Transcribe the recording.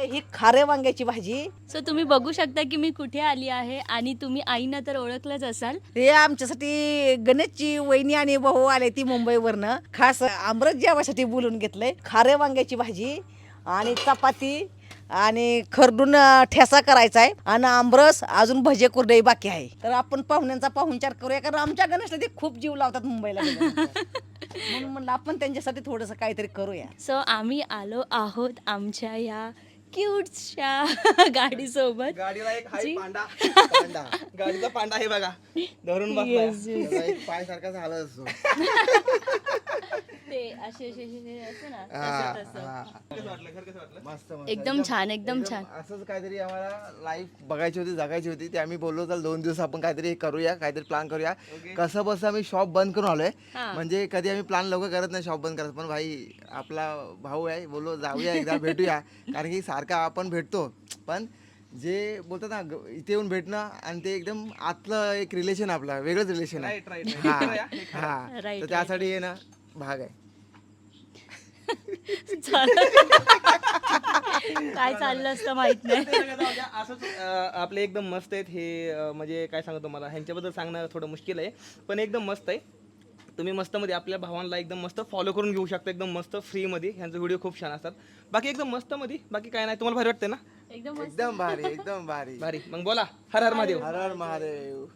ही खारे वांग्याची भाजी. सो तुम्ही बघू शकता की मी कुठे आली आहे आणि तुम्ही आईना तर ओळखलंच असाल. ते आमच्यासाठी गणेशची वहिनी आणि भाऊ आले ती मुंबईवरनं खास आमरस जेवासाठी बोलून घेतलंय. खारे वांग्याची भाजी आणि चपाती आणि खरडून ठेसा करायचा आहे आणि आमरस अजून भजे कुरडई बाकी आहे. तर आपण पाहुण्यांचा पाहुणचार करूया कारण आमच्या गणेशला ते खूप जीव लावतात मुंबईला गेल्यानंतर. म्हणून म्हणलं आपण त्यांच्यासाठी थोडंसं काहीतरी करूया. सो आम्ही आलो आहोत आमच्या या क्यूटच्या गाडीसोबत. गाडीला एक हाय जी. पांडा पांडा गाडीचा पांडा आहे बघा धरून बसलाय. Yes, yes. त्याचा एक पाय सारखा झाला असतो. ते असे असे असे असं ना हा, तसं तसं. हा. कसं वाटलं घर कसं वाटलं? मस्त मस्त. एकदम छान एकदम छान. असंच काहीतरी आम्हाला लाईफ बघायची होती जगायची होती ते आम्ही बोललो तर 2 दिवस आपण काहीतरी करूया काहीतरी प्लॅन करूया. कसं बसं आम्ही शॉप बंद करून आलोय. हा. म्हणजे कधी आम्ही प्लॅन लवकर करत नाही शॉप बंद करत पण भाई आपला भाऊ आहे बोललो जाऊया एकदा भेटूया कारण की सारखा आपण भेटतो पण जे बोलतात ना इथे येऊन भेटणं आणि ते एकदम आतलं एक रिलेशन आपलं वेगळंच रिलेशन आहे. हा हा Right, तर त्यासाठी हे ना भाग आहे. काय चाललं असतं माहित नाही. असंच आपले एकदम मस्त आहेत हे म्हणजे काय सांगतो तुम्हाला ह्यांच्याबद्दल सांगणं थोडं मुश्किल आहे पण एकदम मस्त आहे. तुम्ही मस्तमध्ये आपल्या भावांना एकदम मस्त फॉलो करून घेऊ शकता एकदम मस्त फ्रीमध्ये. ह्यांचे व्हिडिओ खूप छान असतात. बाकी एकदम मस्तमध्ये बाकी काय नाही. तुम्हाला भारी वाटते ना? एकदम एकदम भारी एकदम भारी. भारी. मग बोला हर हर महादेव. हर हर महादेव.